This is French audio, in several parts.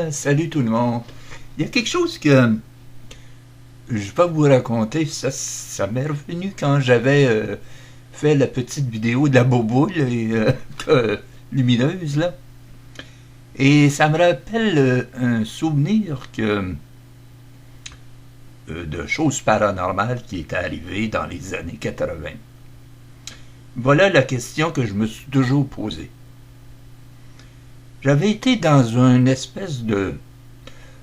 Salut tout le monde. Il y a quelque chose que je vais vous raconter. Ça m'est revenu quand j'avais fait la petite vidéo de la boboule lumineuse là. Et ça me rappelle un souvenir de choses paranormales qui étaient arrivées dans les années 80. Voilà la question que je me suis toujours posée. J'avais été dans une espèce de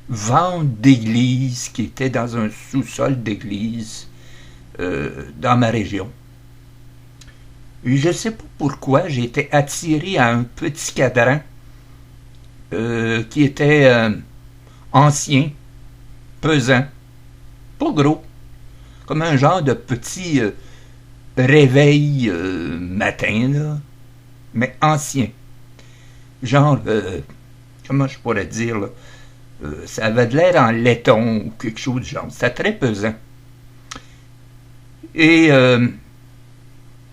vente d'église qui était dans un sous-sol d'église dans ma région. Et je ne sais pas pourquoi j'ai été attiré à un petit cadran qui était ancien, pesant, pas gros, comme un genre de petit réveil matin, là, mais ancien. Genre, comment je pourrais dire, là, ça avait de l'air en laiton ou quelque chose du genre. C'était très pesant. Et je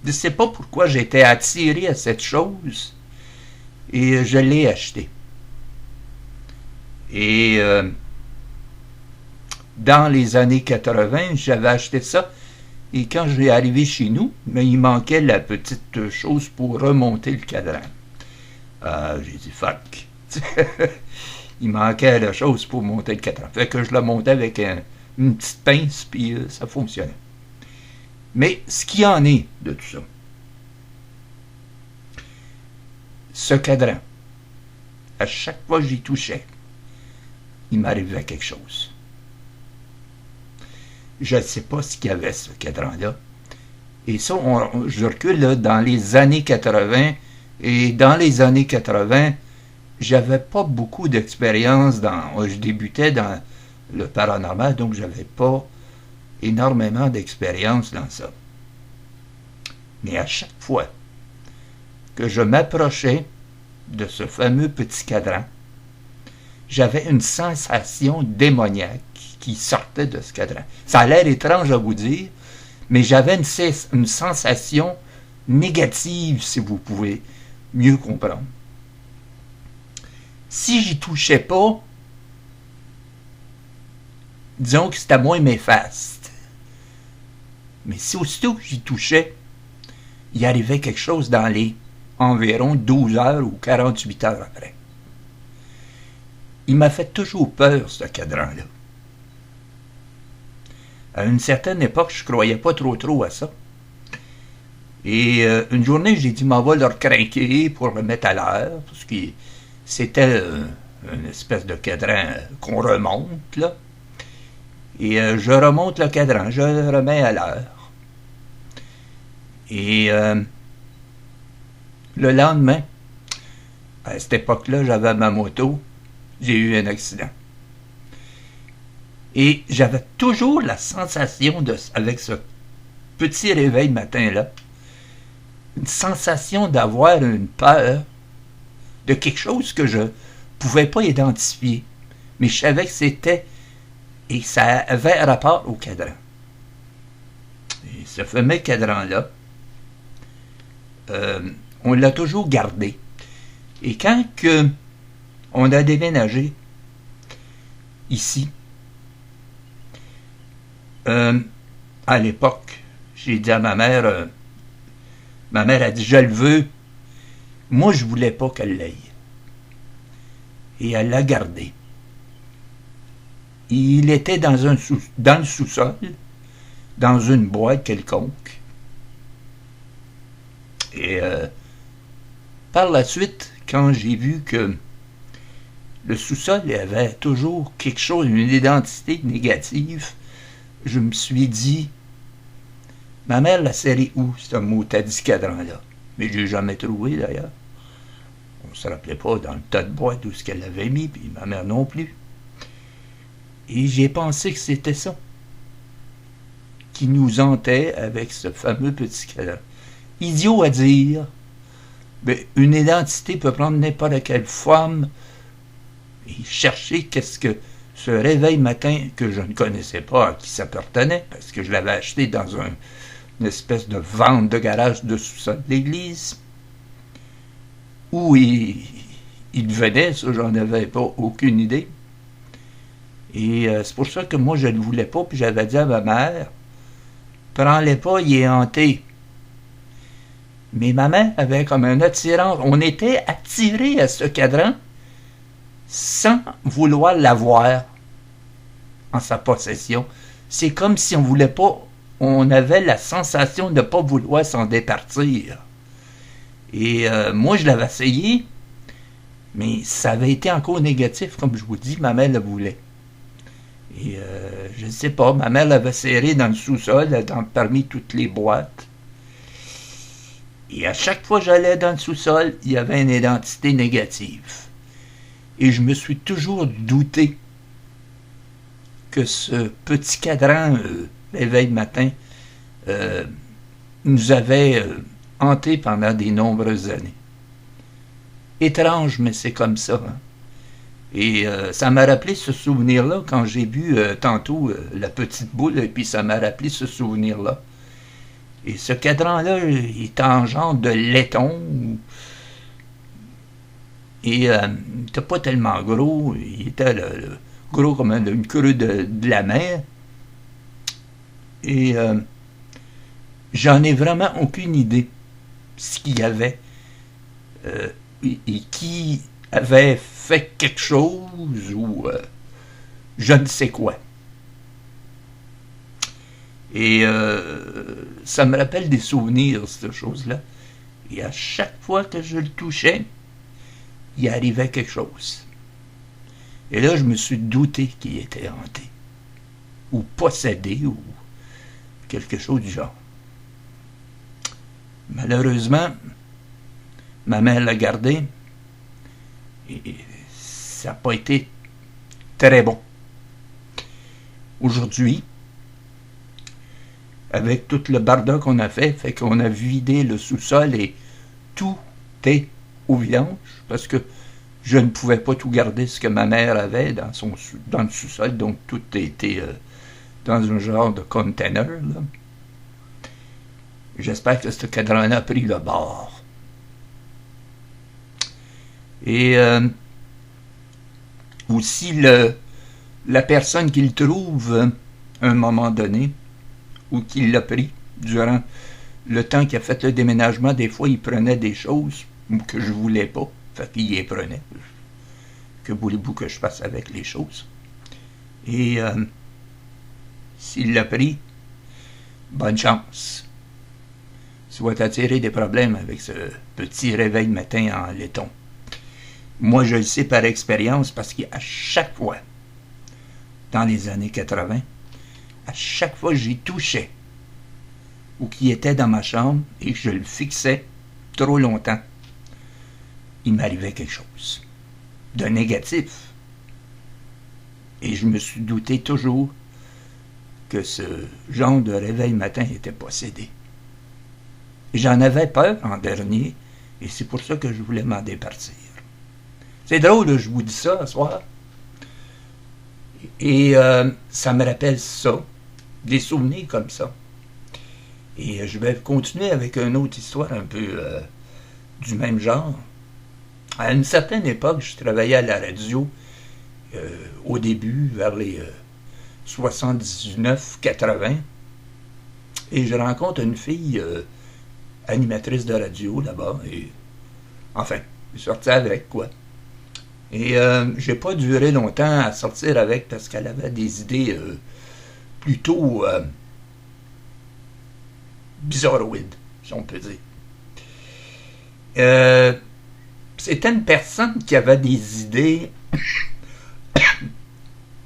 ne sais pas pourquoi j'étais attiré à cette chose et je l'ai acheté. Et dans les années 80, j'avais acheté ça et quand je l'ai arrivé chez nous, mais il manquait la petite chose pour remonter le cadran. J'ai dit fuck. Il manquait la chose pour monter le cadran. Fait que je le montais avec une petite pince, puis ça fonctionnait. Mais ce qu'il en est de tout ça, ce cadran, à chaque fois que j'y touchais, il m'arrivait quelque chose. Je ne sais pas ce qu'il y avait, ce cadran-là. Et ça, je recule là, dans les années 80, et dans les années 80, j'avais pas beaucoup d'expérience je débutais dans le paranormal, donc j'avais pas énormément d'expérience dans ça. Mais à chaque fois que je m'approchais de ce fameux petit cadran, j'avais une sensation démoniaque qui sortait de ce cadran. Ça a l'air étrange à vous dire, mais j'avais une sensation négative, si vous pouvez mieux comprendre. Si j'y touchais pas, disons que c'était moins néfaste. Mais si aussitôt que j'y touchais, il arrivait quelque chose dans les environ 12 heures ou 48 heures après. Il m'a fait toujours peur, ce cadran-là. À une certaine époque, je ne croyais pas trop à ça. Et une journée, j'ai dit, m'en va le recrinquer pour le mettre à l'heure, parce que c'était une espèce de cadran qu'on remonte, là. Et je remonte le cadran, je le remets à l'heure. Et le lendemain, à cette époque-là, j'avais ma moto, j'ai eu un accident. Et j'avais toujours la sensation, avec ce petit réveil matin-là, une sensation d'avoir une peur de quelque chose que je pouvais pas identifier. Mais je savais que c'était, et ça avait rapport au cadran. Et ce fameux cadran-là, on l'a toujours gardé. Et quand on a déménagé ici, à l'époque, j'ai dit à ma mère a dit, je le veux. Moi, je voulais pas qu'elle l'aille. Et elle l'a gardé. Il était dans le sous-sol, dans une boîte quelconque. Et par la suite, quand j'ai vu que le sous-sol avait toujours quelque chose, une identité négative, je me suis dit, ma mère l'a serré où, ce mot-tadis cadran-là? Mais je l'ai jamais trouvé, d'ailleurs. On ne se rappelait pas dans le tas de boîte où ce qu'elle l'avait mis, puis ma mère non plus. Et j'ai pensé que c'était ça qui nous hantait avec ce fameux petit cadran. Idiot à dire, mais une identité peut prendre n'importe quelle forme et chercher qu'est-ce que ce réveil matin que je ne connaissais pas à qui ça appartenait, parce que je l'avais acheté dans une espèce de vente de garage de sous-sol d'église, où il il devenait, ça, j'en avais pas aucune idée. Et c'est pour ça que moi, je ne le voulais pas, puis j'avais dit à ma mère, prends-les pas, il est hanté. Mais ma mère avait comme un attirance. On était attirés à ce cadran sans vouloir l'avoir en sa possession. C'est comme si on voulait pas, on avait la sensation de ne pas vouloir s'en départir. Et moi, je l'avais essayé, mais ça avait été encore négatif, comme je vous dis, ma mère le voulait. Et je ne sais pas, ma mère l'avait serré dans le sous-sol, parmi toutes les boîtes. Et à chaque fois que j'allais dans le sous-sol, il y avait une identité négative. Et je me suis toujours douté que ce petit cadran, l'éveil matin, nous avait hantés pendant de nombreuses années. Étrange, mais c'est comme ça. Hein? Et ça m'a rappelé ce souvenir-là quand j'ai bu tantôt la petite boule, et puis ça m'a rappelé ce souvenir-là. Et ce cadran-là, il est en genre de laiton. Et il n'était pas tellement gros. Il était gros comme une creux de la mer. Et j'en ai vraiment aucune idée ce qu'il y avait. Et qui avait fait quelque chose ou je ne sais quoi. Et ça me rappelle des souvenirs, cette chose-là. Et à chaque fois que je le touchais, il arrivait quelque chose. Et là, je me suis douté qu'il était hanté. Ou possédé, ou quelque chose du genre. Malheureusement, ma mère l'a gardé. Et ça n'a pas été très bon. Aujourd'hui, avec tout le barda qu'on a fait qu'on a vidé le sous-sol et tout est au vidange, parce que je ne pouvais pas tout garder ce que ma mère avait dans le sous-sol, donc tout était dans un genre de container. Là. J'espère que ce cadran-là a pris le bord. Et aussi la personne qui le trouve à un moment donné, ou qui l'a pris durant le temps qu'il a fait le déménagement, des fois il prenait des choses que je voulais pas, fait qu'il les prenait. Que voulez-vous que je fasse avec les choses? Et s'il l'a pris, bonne chance. Soit attirer des problèmes avec ce petit réveil matin en laiton. Moi, je le sais par expérience parce qu'à chaque fois, dans les années 80, à chaque fois que j'y touchais ou qu'il était dans ma chambre et que je le fixais trop longtemps, il m'arrivait quelque chose de négatif. Et je me suis douté toujours que ce genre de réveil matin était possédé. Et j'en avais peur en dernier, et c'est pour ça que je voulais m'en départir. C'est drôle, je vous dis ça ce soir. Et ça me rappelle ça, des souvenirs comme ça. Et je vais continuer avec une autre histoire un peu du même genre. À une certaine époque, je travaillais à la radio au début, vers les 79-80, et je rencontre une fille animatrice de radio là-bas, et enfin, je suis sorti avec, quoi. Et j'ai pas duré longtemps à sortir avec parce qu'elle avait des idées plutôt bizarroïdes, si on peut dire. C'était une personne qui avait des idées.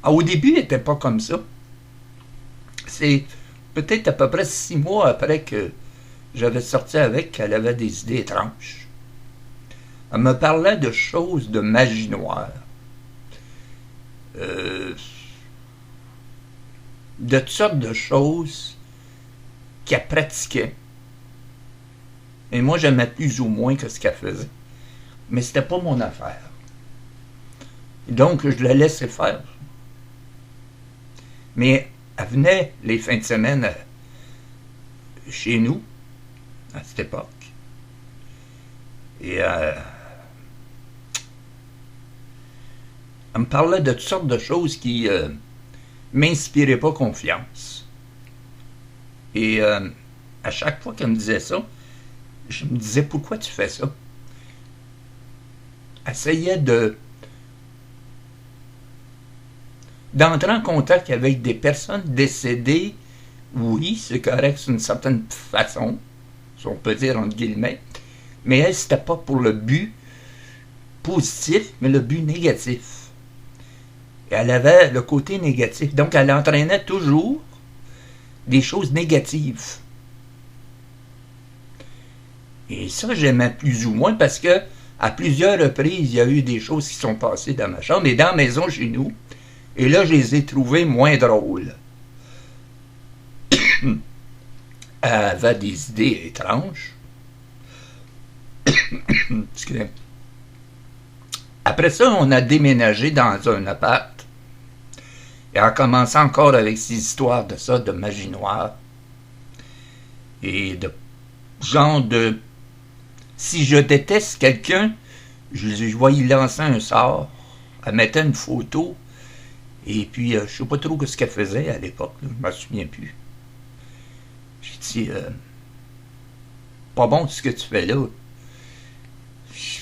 Au début, elle n'était pas comme ça. C'est peut-être à peu près 6 mois après que j'avais sorti avec qu'elle avait des idées étranges. Elle me parlait de choses de magie noire. De toutes sortes de choses qu'elle pratiquait. Et moi, j'aimais plus ou moins que ce qu'elle faisait. Mais c'était pas mon affaire. Donc, je la laissais faire. Mais elle venait les fins de semaine chez nous, à cette époque. Et Elle me parlait de toutes sortes de choses qui m'inspiraient pas confiance. Et à chaque fois qu'elle me disait ça, je me disais, pourquoi tu fais ça? Elle essayait d'entrer en contact avec des personnes décédées. Oui, c'est correct d'une certaine façon, si on peut dire entre guillemets, mais elle, c'était pas pour le but positif, mais le but négatif. Et elle avait le côté négatif. Donc, elle entraînait toujours des choses négatives. Et ça, j'aimais plus ou moins parce que à plusieurs reprises, il y a eu des choses qui sont passées dans ma chambre et dans la maison chez nous. Et là, je les ai trouvées moins drôles. Elle avait des idées étranges. Excusez. Après ça, on a déménagé dans un appart. Et elle commençait encore avec ces histoires de ça, de magie noire. Et de genre de... Si je déteste quelqu'un, je vais y lancer un sort. Elle mettait une photo. Et puis, je sais pas trop ce qu'elle faisait à l'époque. Là, je me souviens plus. J'ai dit, pas bon ce que tu fais là. Tu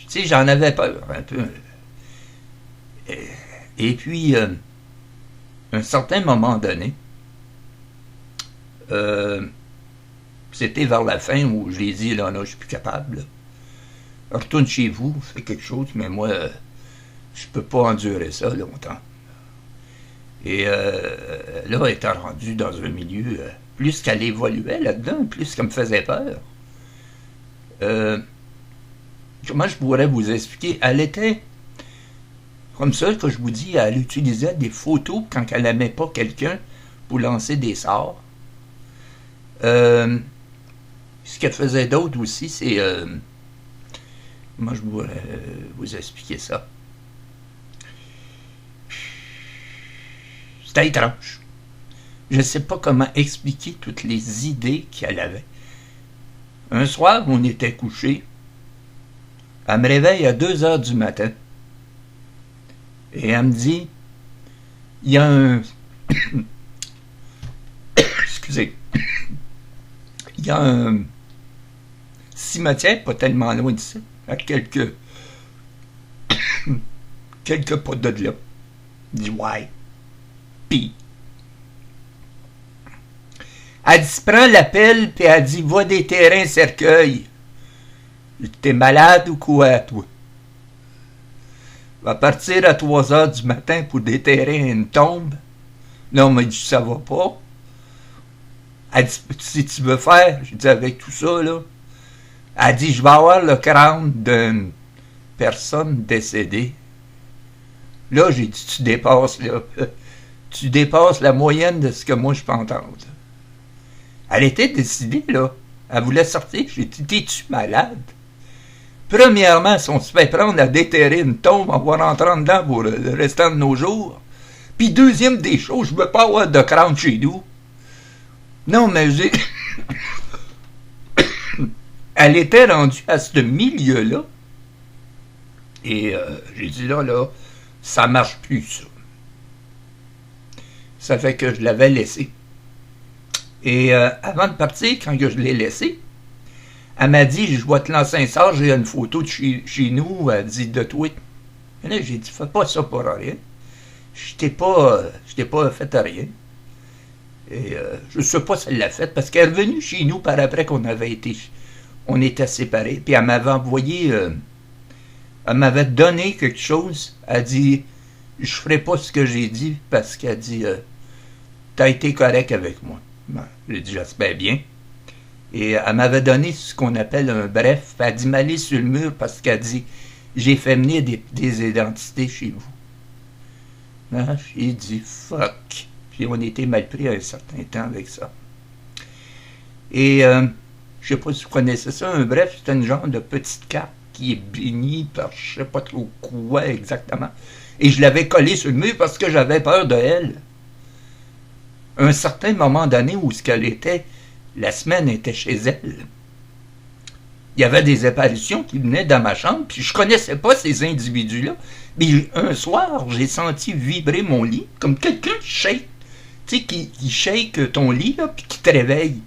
sais, j'en avais peur un peu. Et puis, un certain moment donné, c'était vers la fin où je l'ai dit, là, je suis plus capable. Là. Retourne chez vous, fais quelque chose, mais moi, je peux pas endurer ça longtemps. Et là, elle était rendue dans un milieu, plus qu'elle évoluait là-dedans, plus qu'elle me faisait peur. Comment je pourrais vous expliquer? Elle était comme ça, que je vous dis, elle utilisait des photos quand elle n'aimait pas quelqu'un pour lancer des sorts. Ce qu'elle faisait d'autre aussi, c'est... comment je pourrais vous expliquer ça? C'était étrange. Je ne sais pas comment expliquer toutes les idées qu'elle avait. Un soir, on était couchés. Elle me réveille à 2 heures du matin. Et elle me dit, il y a un... Excusez. Il y a un cimetière pas tellement loin d'ici, à quelques pas de là. Je dis, ouais. Pis, elle dit, prends la pelle, puis elle dit, va déterrer un cercueil. T'es malade ou quoi, toi? Va partir à 3 heures du matin pour déterrer une tombe. Non, mais ça va pas. Elle dit, si tu veux faire, je dis, avec tout ça, là. Elle dit, je vais avoir le crâne d'une personne décédée. Là, j'ai dit, tu dépasses, là. Tu dépasses la moyenne de ce que moi je peux entendre. Elle était décidée, là. Elle voulait sortir. J'ai dit, t'es-tu malade? Premièrement, si on se fait prendre à déterrer une tombe, on va rentrer dedans pour le restant de nos jours. Puis deuxième des choses, je veux pas avoir de crâne chez nous. Non, mais j'ai... Elle était rendue à ce milieu-là. Et j'ai dit, là, ça marche plus, ça. Ça fait que je l'avais laissé. Et avant de partir, quand je l'ai laissé, elle m'a dit, je vais te lancer un sort, j'ai une photo de chez nous, elle dit, de toi. Et là, j'ai dit, fais pas ça pour rien. Je t'ai pas fait rien. Et je sais pas si elle l'a fait, parce qu'elle est revenue chez nous par après on était séparés. Puis elle m'avait envoyé, elle m'avait donné quelque chose. Elle dit, je ferai pas ce que j'ai dit, parce qu'elle dit, t'as été correct avec moi. Ben, j'ai dit, j'espère bien. Et elle m'avait donné ce qu'on appelle un bref. Elle dit, m'aller sur le mur, parce qu'elle dit, j'ai fait venir des identités chez vous. Ben, j'ai dit, fuck. Puis on était mal pris un certain temps avec ça. Et je sais pas si vous connaissez ça, un bref, c'est un genre de petite carte qui est bénie par je sais pas trop quoi exactement. Et je l'avais collée sur le mur parce que j'avais peur de elle. Un certain moment donné où ce qu'elle était, la semaine était chez elle. il y avait des apparitions qui venaient dans ma chambre, puis je connaissais pas ces individus-là. Mais un soir, j'ai senti vibrer mon lit, comme quelqu'un qui shake. Tu sais, qui shake ton lit, là, puis qui te réveille.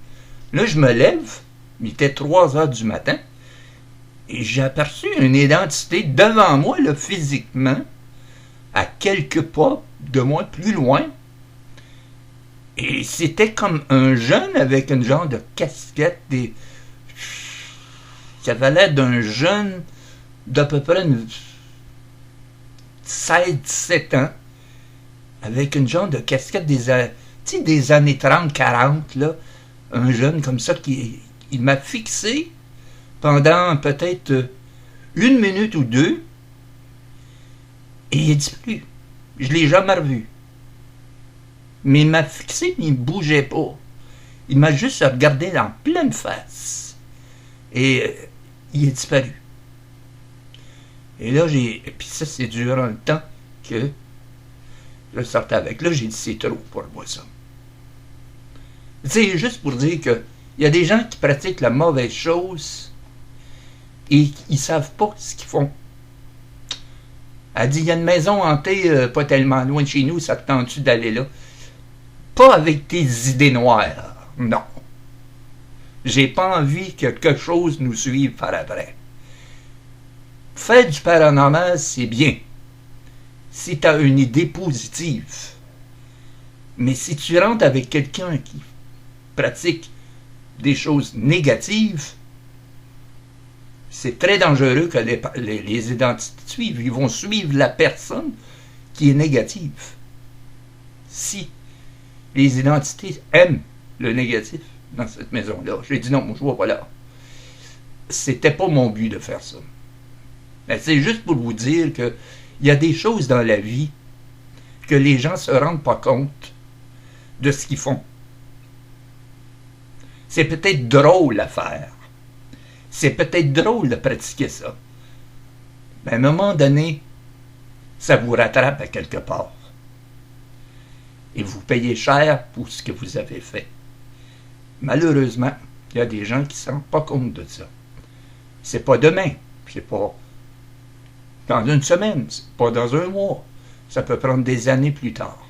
Là, je me lève, il était 3 heures du matin, et j'ai aperçu une identité devant moi, là, physiquement, à quelques pas de moi, plus loin. Et c'était comme un jeune avec une genre de casquette, ça avait l'air d'un jeune d'à peu près 16-17 ans, avec une genre de casquette des années 30-40, là, un jeune comme ça il m'a fixé pendant peut-être 1 minute ou 2, et il est disparu. Je ne l'ai jamais revu. Mais il m'a fixé, mais il ne bougeait pas. Il m'a juste regardé en pleine face. Et il est disparu. Et là, puis ça, c'est durant le temps que je sortais avec. Là, j'ai dit, c'est trop pour moi, ça. C'est juste pour dire que il y a des gens qui pratiquent la mauvaise chose et ils savent pas ce qu'ils font. Elle dit, il y a une maison hantée pas tellement loin de chez nous, ça te tente-tu d'aller là? Pas avec tes idées noires, non. J'ai pas envie que quelque chose nous suive par après. Faire du paranormal, c'est bien. Si tu as une idée positive. Mais si tu rentres avec quelqu'un qui pratique des choses négatives, c'est très dangereux que les identités suivent. Ils vont suivre la personne qui est négative. Si les identités aiment le négatif dans cette maison-là, j'ai dit non, moi je vois pas là. C'était pas mon but de faire ça. Mais c'est juste pour vous dire que il y a des choses dans la vie que les gens se rendent pas compte de ce qu'ils font. C'est peut-être drôle à faire. C'est peut-être drôle de pratiquer ça. Mais à un moment donné, ça vous rattrape à quelque part. Et vous payez cher pour ce que vous avez fait. Malheureusement, il y a des gens qui ne se rendent pas compte de ça. C'est pas demain, c'est pas dans 1 semaine, c'est pas dans 1 mois. Ça peut prendre des années plus tard.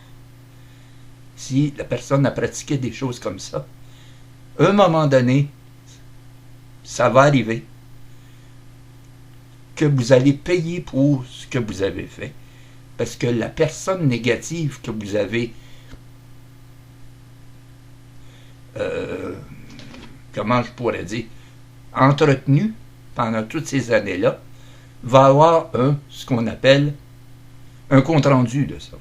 Si la personne a pratiqué des choses comme ça, à un moment donné, ça va arriver que vous allez payer pour ce que vous avez fait. Parce que la personne négative que vous avez comment je pourrais dire, entretenue pendant toutes ces années-là, va avoir ce qu'on appelle un compte-rendu de ça.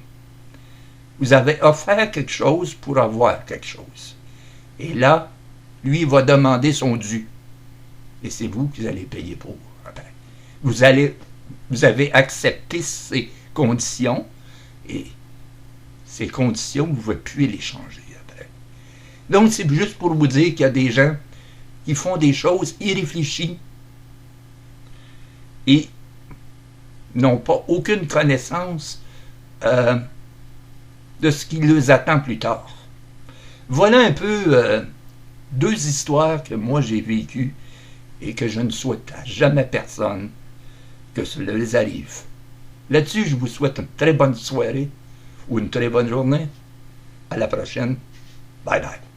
Vous avez offert quelque chose pour avoir quelque chose. Et là, lui va demander son dû. Et c'est vous qui allez payer pour. Après. Vous avez accepté ces conditions, et ces conditions, vous ne pouvez plus les changer après. Donc, c'est juste pour vous dire qu'il y a des gens qui font des choses irréfléchies et n'ont pas aucune connaissance de ce qui les attend plus tard. Voilà un peu 2 histoires que moi j'ai vécues et que je ne souhaite à jamais personne que cela les arrive. Là-dessus, je vous souhaite une très bonne soirée ou une très bonne journée. À la prochaine. Bye bye.